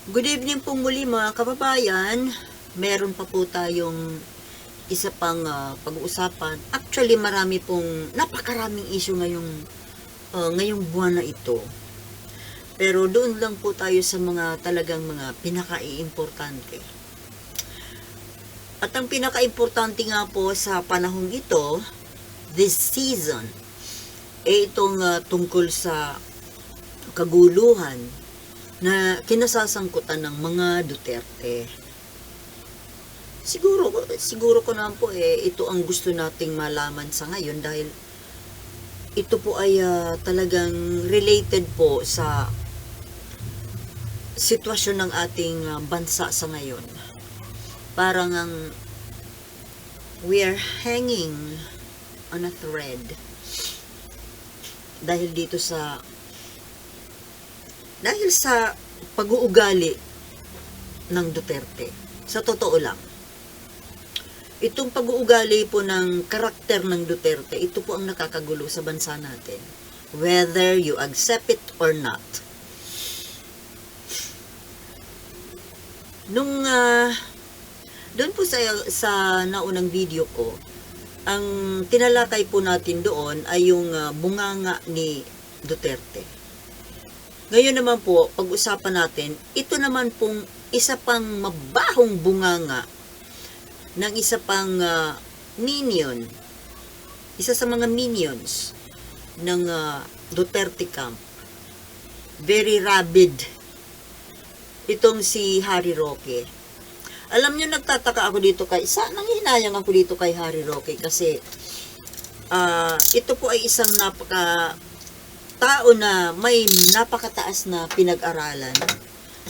Good evening po muli mga kababayan. Meron pa po tayong isa pang pag-uusapan. Actually, napakaraming issue ngayong buwan na ito. Pero doon lang po tayo sa mga talagang mga pinaka-iimportante. At ang pinaka-importante nga po sa panahong ito, this season, itong tungkol sa kaguluhan na kinasasangkutan ng mga Duterte. Siguro ko naman po ito ang gusto nating malaman sa ngayon dahil ito po ay talagang related po sa sitwasyon ng ating bansa sa ngayon. Parang we are hanging on a thread dahil sa pag-uugali ng Duterte. Sa totoo lang, itong pag-uugali po ng karakter ng Duterte, ito po ang nakakagulo sa bansa natin. Whether you accept it or not. Doon po sa naunang video ko, ang tinalakay po natin doon ay yung bunganga ni Duterte. Ngayon naman po, pag-usapan natin, ito naman pong isa pang mabahong bunganga ng isa pang minion, isa sa mga minions ng Duterte camp. Very rabid itong si Harry Roque. Alam nyo, nagtataka ako dito nanghihinayang ako dito kay Harry Roque kasi ito po ay isang tao na may napakataas na pinag-aralan,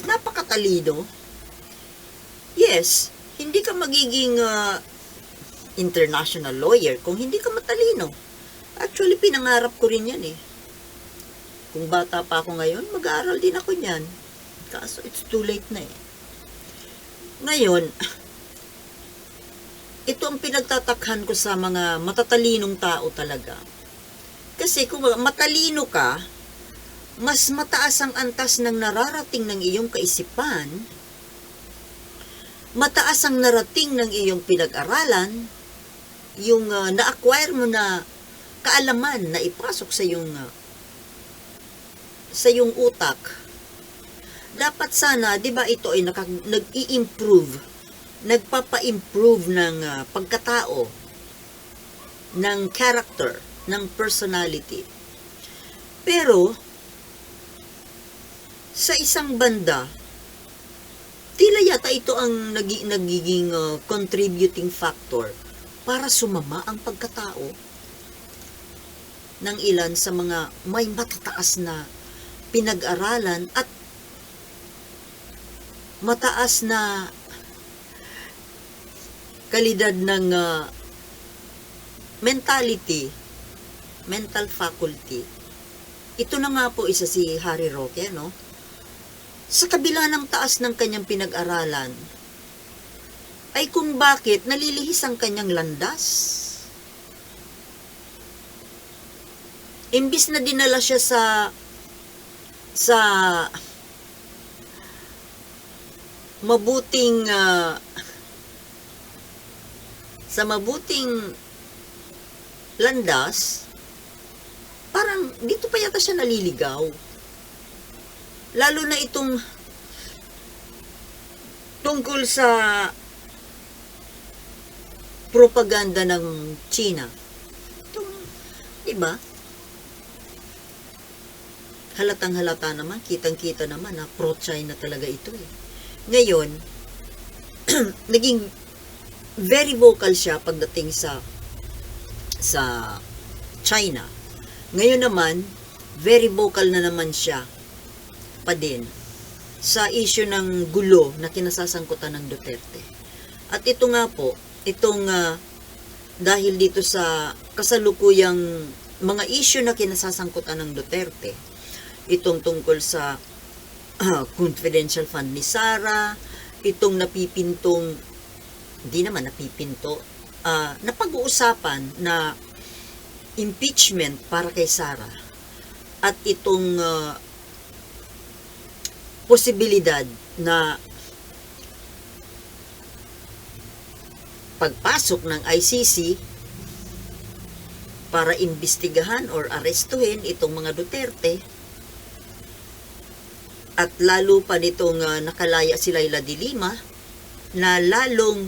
napakatalino. Yes, hindi ka magiging international lawyer kung hindi ka matalino. Actually, pinangarap ko rin yan eh. Kung bata pa ako ngayon, mag-aaral din ako niyan. Kaso it's too late na eh. Ngayon, ito ang pinagtatakhan ko sa mga matatalinong tao talaga. Kasi kung matalino ka, mas mataas ang antas ng nararating ng iyong kaisipan, mataas ang narating ng iyong pinag-aralan, yung na-acquire mo na kaalaman na ipasok sa iyong utak. Dapat sana, di ba ito ay nag-i-improve, nagpapa-improve ng pagkatao, ng character, ng personality. Pero, sa isang banda, tila yata ito ang nagiging contributing factor para sumama ang pagkatao ng ilan sa mga may matataas na pinag-aralan at mataas na kalidad ng mental faculty. Ito na nga po isa si Harry Roque, no? Sa kabila ng taas ng kanyang pinag-aralan, ay kung bakit nalilihis ang kanyang landas. Imbis na dinala siya sa mabuting landas, parang dito pa yata siya naliligaw. Lalo na itong tungkol sa propaganda ng China. Diba? Halatang-halata naman, kitang-kita naman na pro-China talaga ito eh. Ngayon, naging very vocal siya pagdating sa China. Ngayon naman, very vocal na naman siya pa din sa issue ng gulo na kinasasangkutan ng Duterte. At ito nga po, dahil dito sa kasalukuyang mga issue na kinasasangkutan ng Duterte, itong tungkol sa confidential fund ni Sara, itong napag-uusapan na impeachment para kay Sara, at itong posibilidad na pagpasok ng ICC para imbestigahan or arestuhin itong mga Duterte, at lalo pa nitong nakalaya si Leila de Lima, na lalong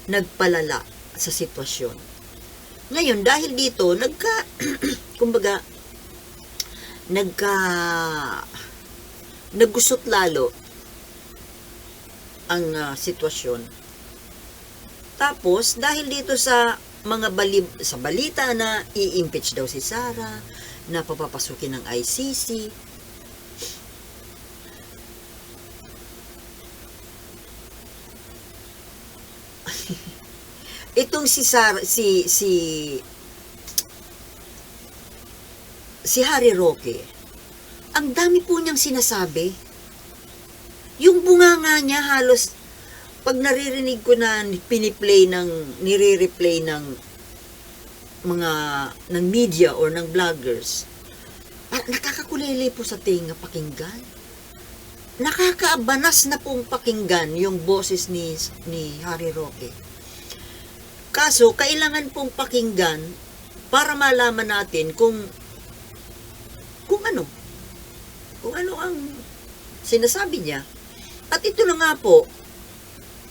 nagpalala sa sitwasyon. Ngayon, dahil dito, naggusot lalo ang sitwasyon. Tapos, dahil dito sa mga sa balita na i-impeach daw si Sara, na papapasukin ng ICC, itong si Sara, si Harry Roque, ang dami po niyang sinasabi. Yung bunganga niya halos, pag naririnig ko na nire-replay ng mga, ng media or ng vloggers, nakakakulele po sa tinga pakinggan. Nakakaabanas na pong pakinggan yung boses ni Harry Roque. Kaso, kailangan pong pakinggan para malaman natin kung ano ang sinasabi niya. At ito na nga po,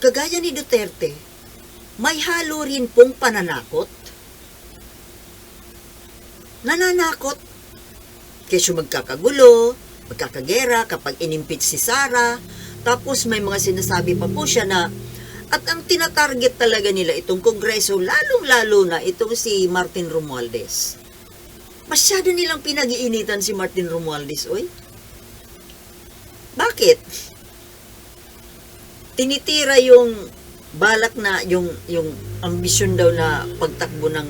kagaya ni Duterte, may halo rin pong pananakot. Nananakot. Kesyo magkakagulo, magkakagera kapag inimpeach si Sara. Tapos may mga sinasabi pa po siya na, at ang tinatarget talaga nila itong Kongreso, lalong-lalo na itong si Martin Romualdez. Masyado nilang pinag-iinitan si Martin Romualdez, oy. Bakit? Tinitira yung balak na, yung ambisyon daw na pagtakbo ng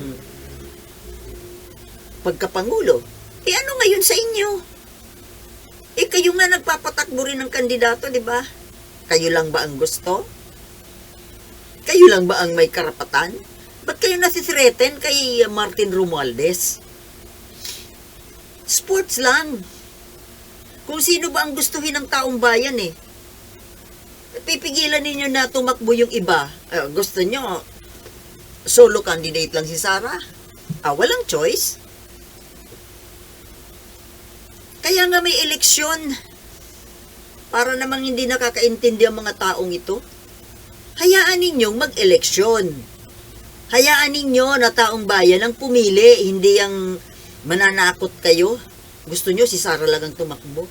pagkapangulo. Ano ngayon sa inyo? Kayo nga nagpapatakbo rin ng kandidato, di ba? Kayo lang ba ang gusto? Kayo lang ba ang may karapatan? Ba't kayo nasithreaten kay Martin Romualdez? Sports lang. Kung sino ba ang gustuhin ng taong bayan pipigilan ninyo na tumakbo yung iba. Gusto nyo, solo candidate lang si Sara? Walang choice. Kaya nga may eleksyon. Para namang hindi nakakaintindi ang mga taong ito. Hayaan ninyong mag-eleksyon. Hayaan ninyo na taong bayan ang pumili, hindi ang mananakot kayo. Gusto nyo si Sara lang ang tumakbo.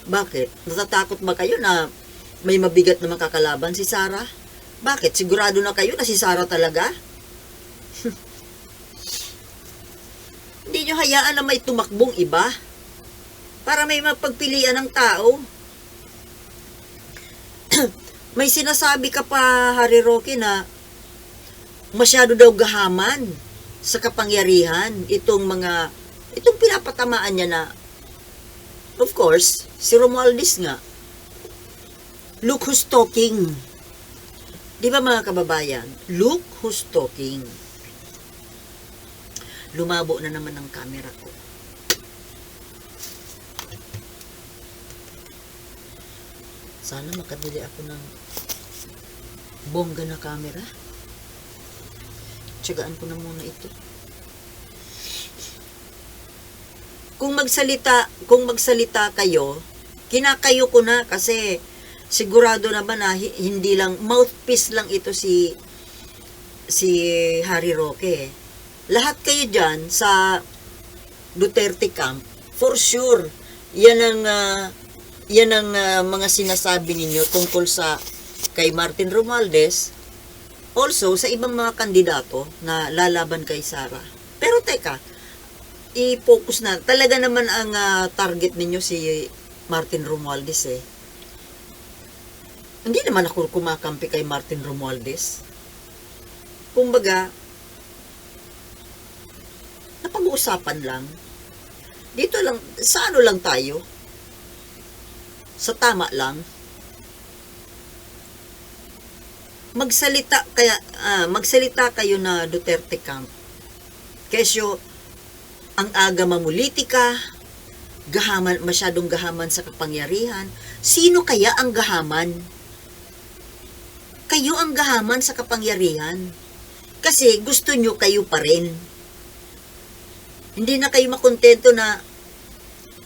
Bakit? Natatakot ba kayo na may mabigat na makakalaban si Sara? Bakit? Sigurado na kayo na si Sara talaga? Hindi nyo hayaan na may tumakbong iba para may mapagpilian ng tao. May sinasabi ka pa, Harry Roque, na masyado daw gahaman sa kapangyarihan itong pinapatamaan niya na, of course, si Romualdez nga. Look who's talking. Di ba mga kababayan? Look who's talking. Lumabo na naman ang camera ko. Sana makabili ako ng bongga na camera. Tiyagaan ko na muna ito. Kung magsalita kayo, kinakayo ko na kasi sigurado naman na hindi lang, mouthpiece lang ito si Harry Roque. Lahat kayo dyan sa Duterte camp, for sure, yan ang mga sinasabi ninyo tungkol sa kay Martin Romualdez, also sa ibang mga kandidato na lalaban kay Sara. Pero teka, i-focus na, talaga naman ang target ninyo si Martin Romualdez Hindi naman ako kumakampi kay Martin Romualdez. Kumbaga, napag-uusapan lang. Dito lang, sa ano lang tayo? Sa tama lang. Magsalita kayo na Duterte camp. Kesyo, ang aga mamulitika, masyadong gahaman sa kapangyarihan. Sino kaya ang gahaman? Kayo ang gahaman sa kapangyarihan. Kasi gusto nyo kayo pa rin. Hindi na kayo makontento na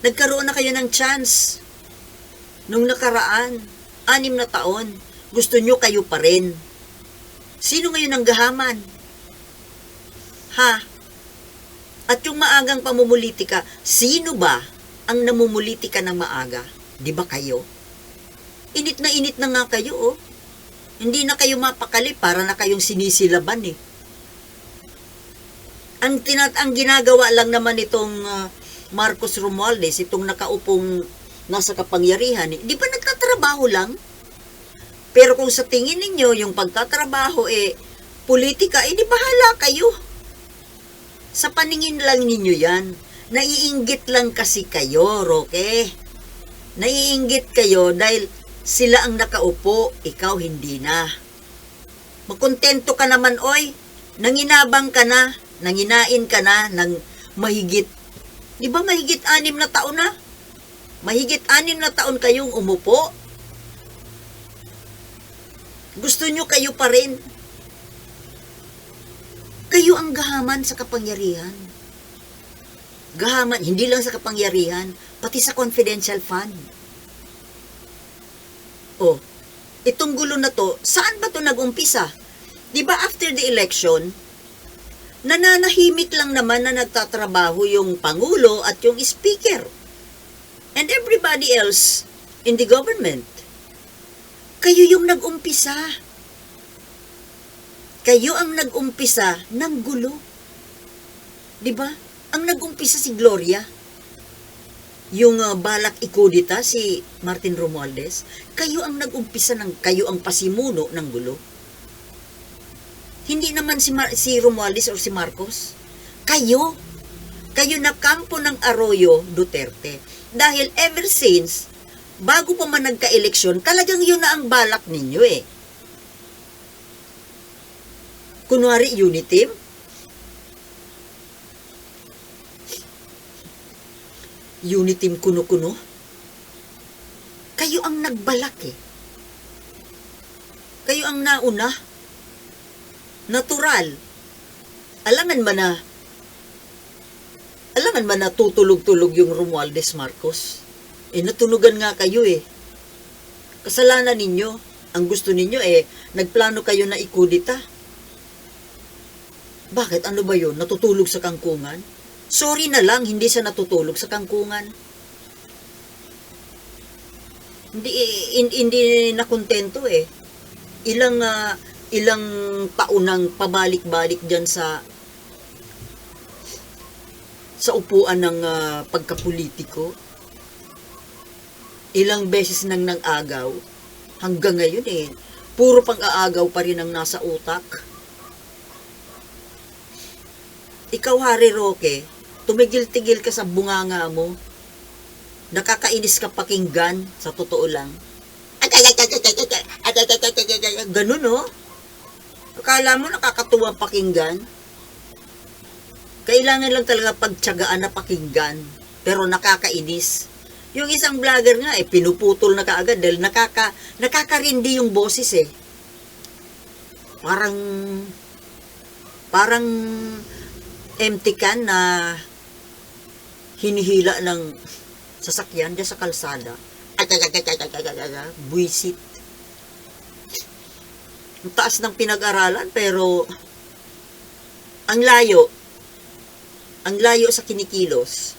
nagkaroon na kayo ng chance. Nung nakaraan, 6 na taon, gusto nyo kayo pa rin. Sino ngayon ang gahaman? Ha? At yung maagang pamumulitika, sino ba ang namumulitika ng maaga? Di ba kayo? Init na nga kayo, oh. Hindi na kayo mapakali, para na kayong sinisilaban, eh. Ang ginagawa lang naman itong Marcos Romualdez, itong nakaupong nasa kapangyarihan, eh, di ba nagtatrabaho lang? Pero kung sa tingin ninyo, yung pagtatrabaho, politika, di bahala kayo. Sa paningin lang ninyo yan. Naiinggit lang kasi kayo, Roque. Naiinggit kayo dahil sila ang nakaupo, ikaw hindi na. Makontento ka naman, oy. Nanginabang ka na, nanginain ka na ng mahigit. Di ba mahigit 6 na taon na? Mahigit 6 na taon kayong umupo. Gusto nyo kayo pa rin. Kayo ang gahaman sa kapangyarihan. Gahaman, hindi lang sa kapangyarihan, pati sa confidential fund. Oh, itong gulo na to, saan ba to nag-umpisa? Di ba after the election, nananahimik lang naman na nagtatrabaho yung Pangulo at yung Speaker. And everybody else in the government. Kayo yung nag-umpisa. Kayo ang nag-umpisa ng gulo. Di ba? Ang nag-umpisa si Gloria. Yung balak ikudita si Martin Romualdez. Kayo ang nag-umpisa kayo ang pasimuno ng gulo. Hindi naman si Romualdez or si Marcos. Kayo. Kayo na kampo ng Arroyo Duterte. Dahil ever since, bago pa man nagka-eleksyon, talagang yun na ang balak ninyo, eh. Kunwari, Uniteam. Uniteam kuno-kuno. Kayo ang nagbalak, eh. Kayo ang nauna. Natural. Alangan man na tutulog-tulog yung Romualdez Marcos. Natunugan nga kayo, eh. Kasalanan ninyo. Ang gusto ninyo, nagplano kayo na ikudita. Bakit? Ano ba yun? Natutulog sa kangkungan? Sorry na lang, hindi siya natutulog sa kangkungan. Hindi nakontento, eh. Ilang taunang pabalik-balik dyan sa upuan ng pagkapolitiko. Ilang beses nang nang-agaw. Hanggang ngayon, puro pang-aagaw pa rin ang nasa utak. Ikaw, Harry Roque, tumigil-tigil ka sa bunganga mo. Nakakainis ka pakinggan, sa totoo lang. Ganun, no? Akala mo nakakatuwa pakinggan? Kailangan lang talaga pagtiyagaan na pakinggan, pero nakakainis. Yung isang vlogger nga, pinuputol na kaagad dahil nakakarindi yung boses, eh. Parang empty can na hinihila ng sasakyan dyan sa kalsada. Buisit. Ang taas ng pinag-aralan, pero ang layo sa kinikilos.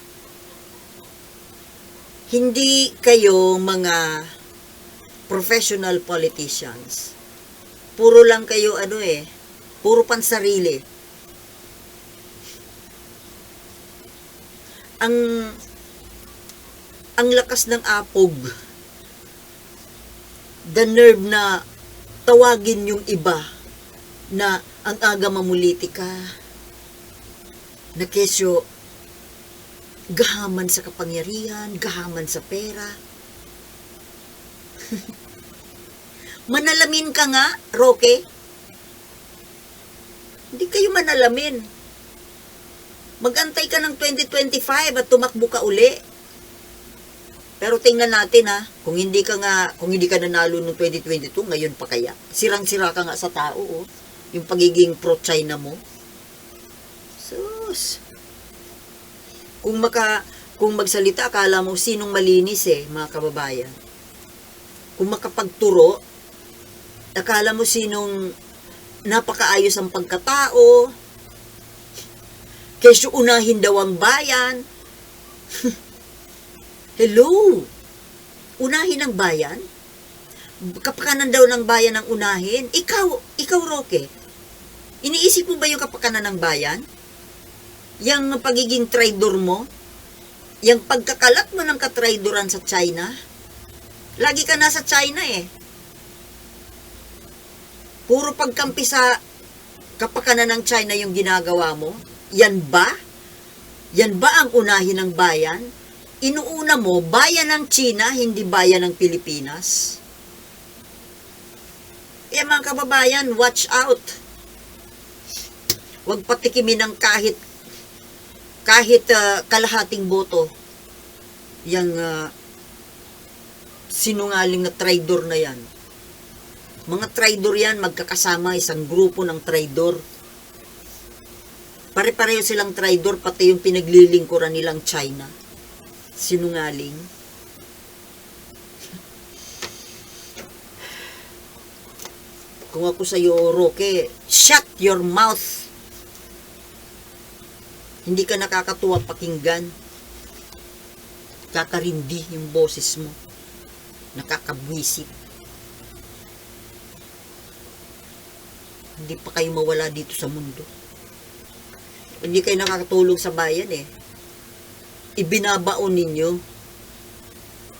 Hindi kayo mga professional politicians. Puro lang kayo, puro pansarili. Ang lakas ng apog, the nerve na tawagin yung iba na ang aga mamulitika, na kesyo gahaman sa kapangyarihan, gahaman sa pera. Manalamin ka nga, Roque. Hindi kayo manalamin. Magantay ka ng 2025 at tumakbo ka uli. Pero tingnan natin ha, kung hindi ka nanalo noong 2022, ngayon pa kaya? Sirang-sira ka nga sa tao, oh. Yung pagiging pro-China mo. Sus. Kung magsalita, akala mo sinong malinis mga kababayan. Kung makapagturo, akala mo sinong napakaayos ang pagkatao, kesyo unahin daw ang bayan. Hello! Unahin ang bayan? Kapakanan daw ng bayan ang unahin? Ikaw Roque, iniisip mo ba yung kapakanan ng bayan? Yang pagiging traidor mo? Yang pagkakalat mo ng katraidoran sa China? Lagi ka nasa China Puro pagkampi sa kapakanan ng China yung ginagawa mo? Yan ba? Yan ba ang unahin ng bayan? Inuuna mo, bayan ng China, hindi bayan ng Pilipinas. Mga kababayan, watch out. Huwag patikimin ng kahit kalahating boto. Yang sinungaling na traidor na yan. Mga traidor yan, magkakasama, isang grupo ng traidor. Pare-pareho silang traidor, pati yung pinaglilingkuran nilang China. Sinungaling. Kung ako sa iyo, Roque, shut your mouth. Hindi ka nakakatuwa pakinggan. Kakarindi yung boses mo. Nakakabwisit. Hindi pa kayo mawala dito sa mundo. Hindi kayo nakakatulong sa bayan Ibinabaon ninyo.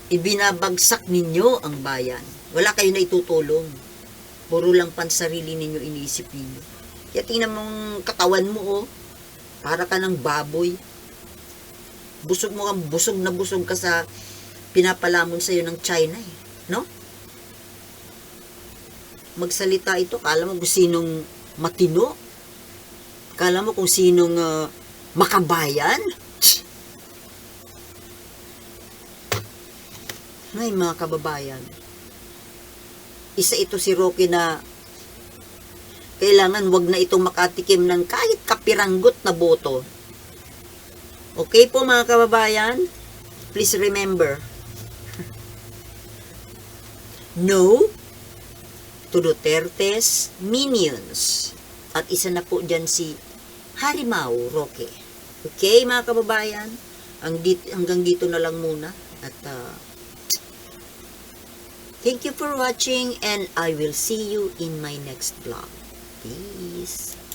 Ibinabagsak ninyo ang bayan. Wala kayo na itutulong. Puro lang pansarili ninyo iniisip ninyo. Kaya tingnan mong katawan mo para ka ng baboy. Busog na busog ka sa pinapalamon sa'yo ng China no? Magsalita ito, kala mo kung sinong matino? Kala mo kung sinong makabayan? Ay, mga kababayan, isa ito si Roque na kailangan wag na itong makatikim ng kahit kapiranggot na boto. Okay po mga kababayan? Please remember, no to Duterte's minions. At isa na po dyan si Harimau Roque. Okay mga kababayan? Hanggang dito na lang muna. At thank you for watching and I will see you in my next vlog. Peace.